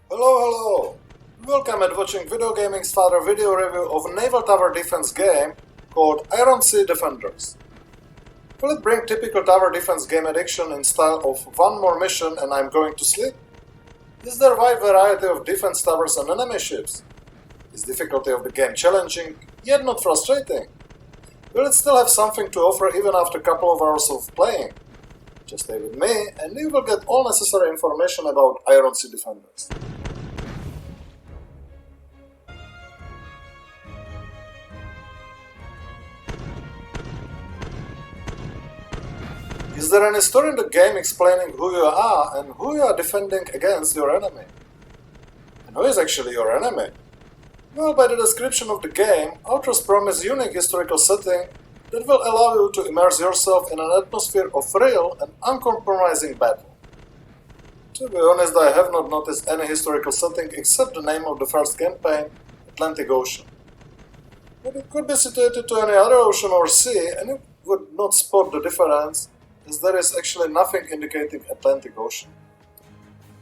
Hello! Welcome at watching VideoGaming Father video review of a Naval Tower defense game called Iron Sea Defenders. Will it bring typical tower defense game addiction in style of one more mission and I'm going to sleep? Is there a wide variety of defense towers and enemy ships? Is difficulty of the game challenging, yet not frustrating? Will it still have something to offer even after a couple of hours of playing? Just stay with me and you will get all necessary information about Iron Sea Defenders. Is there any story in the game explaining who you are and who you are defending against your enemy? And who is actually your enemy? Well, by the description of the game, authors promise a unique historical setting that will allow you to immerse yourself in an atmosphere of real and uncompromising battle. To be honest, I have not noticed any historical setting except the name of the first campaign, Atlantic Ocean. But it could be situated to any other ocean or sea, and you would not spot the difference, as there is actually nothing indicating Atlantic Ocean.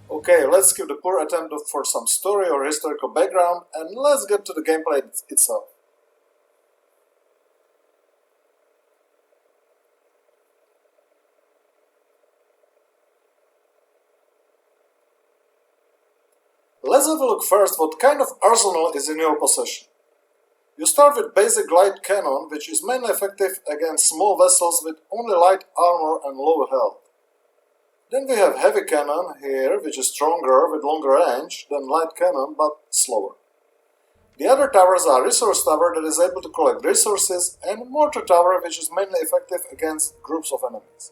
Okay, let's skip the poor attempt for some story or historical background, and let's get to the gameplay itself. Let's have a look first what kind of arsenal is in your possession. You start with basic light cannon, which is mainly effective against small vessels with only light armor and low health. Then we have heavy cannon here, which is stronger with longer range than light cannon but slower. The other towers are resource tower that is able to collect resources and mortar tower, which is mainly effective against groups of enemies.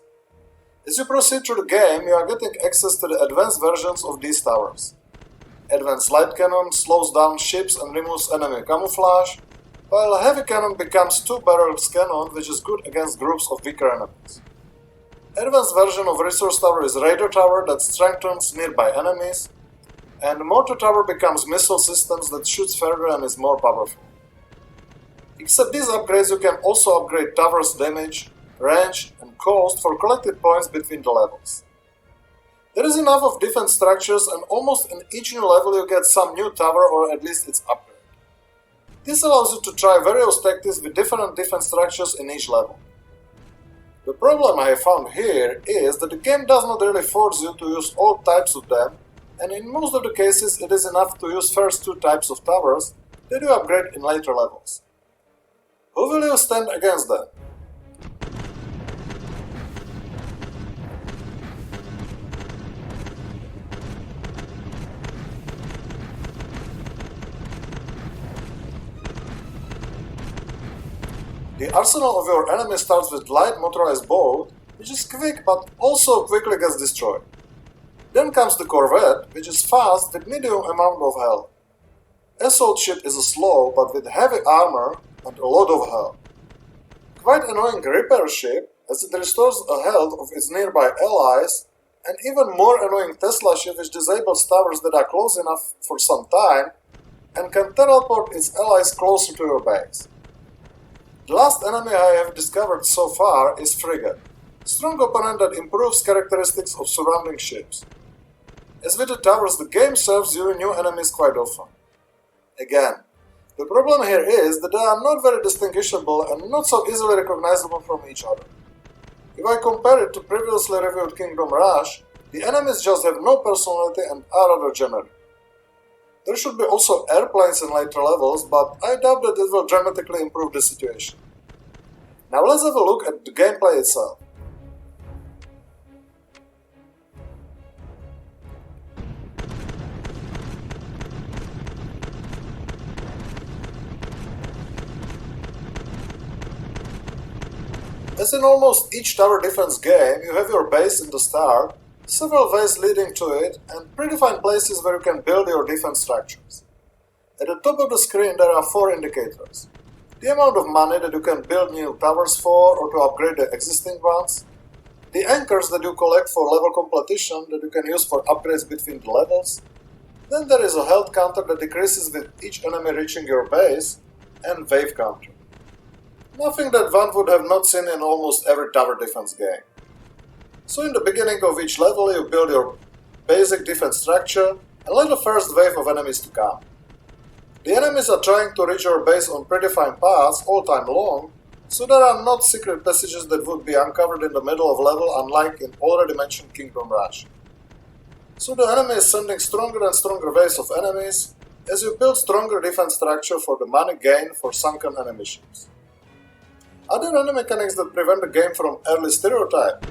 As you proceed through the game, you are getting access to the advanced versions of these towers. Advanced light cannon slows down ships and removes enemy camouflage, while a heavy cannon becomes two-barreled cannon, which is good against groups of weaker enemies. Advanced version of resource tower is radar tower that strengthens nearby enemies, and mortar tower becomes missile systems that shoots further and is more powerful. Except these upgrades, you can also upgrade towers' damage, range, and cost for collected points between the levels. There is enough of defense structures, and almost in each new level you get some new tower or at least its upgrade. This allows you to try various tactics with different defense structures in each level. The problem I have found here is that the game does not really force you to use all types of them, and in most of the cases it is enough to use first two types of towers that you upgrade in later levels. Who will you stand against then? The arsenal of your enemy starts with light motorized boat, which is quick but also quickly gets destroyed. Then comes the corvette, which is fast with medium amount of health. Assault ship is slow but with heavy armor and a lot of health. Quite annoying repair ship, as it restores the health of its nearby allies, and even more annoying Tesla ship, which disables towers that are close enough for some time and can teleport its allies closer to your base. The last enemy I have discovered so far is Frigate, a strong opponent that improves characteristics of surrounding ships. As with the towers, the game serves you new enemies quite often. Again, the problem here is that they are not very distinguishable and not so easily recognizable from each other. If I compare it to previously reviewed Kingdom Rush, the enemies just have no personality and are rather generic. There should be also airplanes in later levels, but I doubt that it will dramatically improve the situation. Now let's have a look at the gameplay itself. As in almost each tower defense game, you have your base in the start, several ways leading to it, and predefined places where you can build your defense structures. At the top of the screen there are four indicators: the amount of money that you can build new towers for or to upgrade the existing ones, the anchors that you collect for level completion that you can use for upgrades between the levels, then there is a health counter that decreases with each enemy reaching your base, and wave counter. Nothing that one would have not seen in almost every tower defense game. So in the beginning of each level you build your basic defense structure, and let the first wave of enemies to come. The enemies are trying to reach your base on predefined paths all time long, so there are not secret passages that would be uncovered in the middle of level unlike in already mentioned Kingdom Rush. So the enemy is sending stronger and stronger waves of enemies as you build stronger defense structure for the money gain for sunken enemy ships. Are there any mechanics that prevent the game from early stereotype?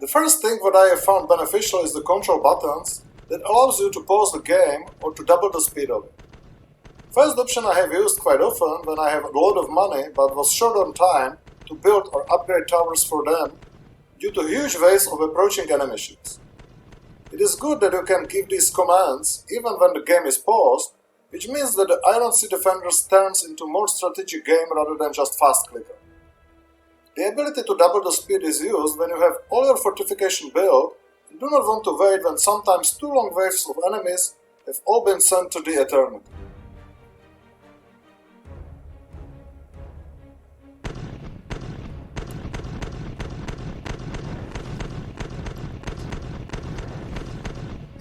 The first thing what I have found beneficial is the control buttons that allows you to pause the game or to double the speed of it. First option I have used quite often when I have a lot of money but was short on time to build or upgrade towers for them due to huge waves of approaching enemy ships. It is good that you can give these commands even when the game is paused, which means that the Iron Sea Defenders turns into more strategic game rather than just fast clicker. The ability to double the speed is used when you have all your fortification built and do not want to wait when sometimes too long waves of enemies have all been sent to the eternity.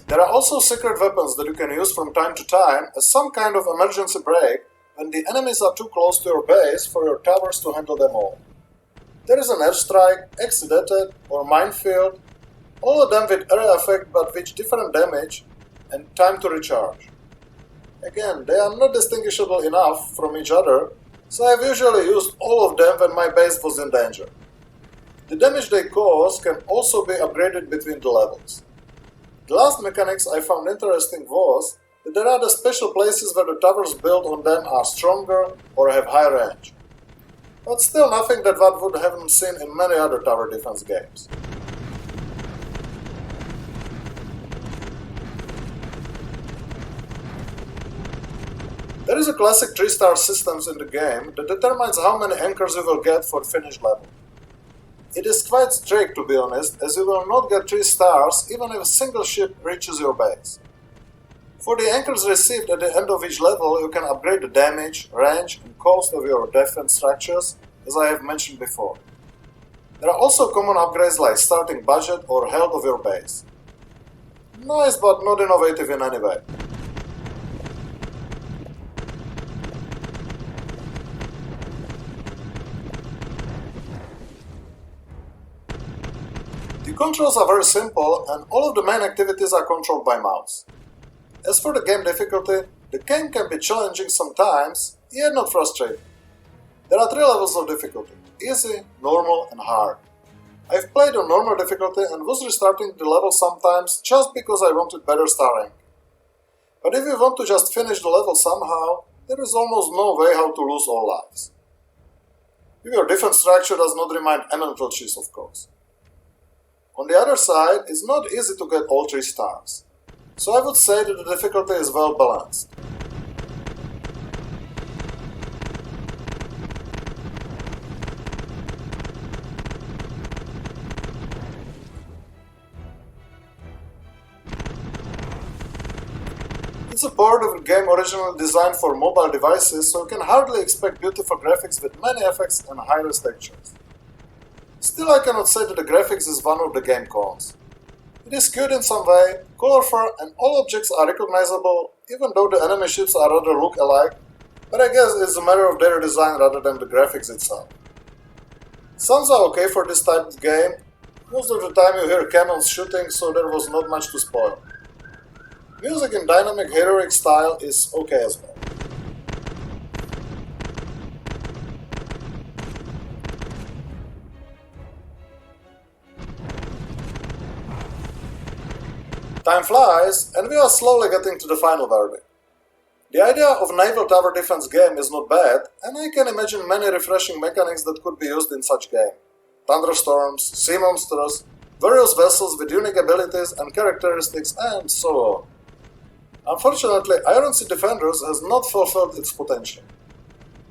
There are also secret weapons that you can use from time to time as some kind of emergency brake when the enemies are too close to your base for your towers to handle them all. There is an airstrike, accidented, or minefield, all of them with area effect but with different damage and time to recharge. Again, they are not distinguishable enough from each other, so I have usually used all of them when my base was in danger. The damage they cause can also be upgraded between the levels. The last mechanics I found interesting was that there are the special places where the towers built on them are stronger or have high range. But still nothing that one would haven't seen in many other tower defense games. There is a classic 3-star systems in the game that determines how many anchors you will get for finished level. It is quite strict, to be honest, as you will not get 3 stars even if a single ship reaches your base. For the anchors received at the end of each level, you can upgrade the damage, range and cost of your defense structures, as I have mentioned before. There are also common upgrades like starting budget or health of your base. Nice but not innovative in any way. The controls are very simple and all of the main activities are controlled by mouse. As for the game difficulty, the game can be challenging sometimes, yet not frustrating. There are 3 levels of difficulty: easy, normal and hard. I've played on normal difficulty and was restarting the level sometimes just because I wanted better star rank. But if you want to just finish the level somehow, there is almost no way how to lose all lives. If your defense structure does not remind elemental cheese, of course. On the other side, it's not easy to get all 3 stars. So I would say that the difficulty is well balanced. It's a part of the game originally designed for mobile devices, so you can hardly expect beautiful graphics with many effects and high-res textures. Still, I cannot say that the graphics is one of the game cons. It is cute in some way, colorful, and all objects are recognizable, even though the enemy ships are rather look alike, but I guess it's a matter of their design rather than the graphics itself. Sounds are okay for this type of game. Most of the time you hear cannons shooting, so there was not much to spoil. Music in dynamic heroic style is okay as well. Time flies, and we are slowly getting to the final verdict. The idea of Naval Tower defense game is not bad, and I can imagine many refreshing mechanics that could be used in such game. Thunderstorms, sea monsters, various vessels with unique abilities and characteristics, and so on. Unfortunately, Iron Sea Defenders has not fulfilled its potential.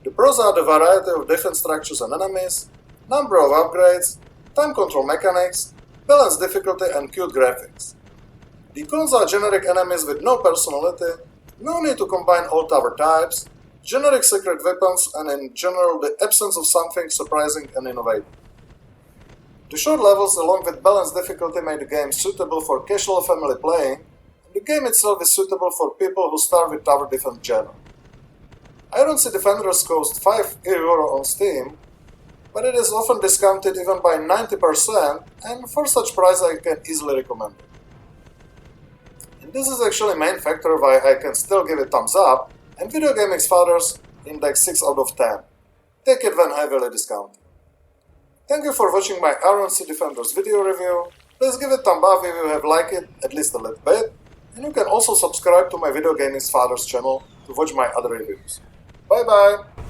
The pros are the variety of defense structures and enemies, number of upgrades, time control mechanics, balanced difficulty and cute graphics. The cons are generic enemies with no personality, no need to combine all tower types, generic secret weapons, and in general the absence of something surprising and innovative. The short levels along with balanced difficulty make the game suitable for casual family playing, and the game itself is suitable for people who start with tower defense genre. Iron Sea Defenders cost €5 on Steam, but it is often discounted even by 90%, and for such price I can easily recommend it. And this is actually main factor why I can still give it thumbs up, and VideoGaming Father's index 6 out of 10. Take it when heavily discounted. Thank you for watching my Iron Sea Defenders video review. Please give it a thumb up if you have liked it at least a little bit, and you can also subscribe to my VideoGaming Father's channel to watch my other reviews. Bye bye!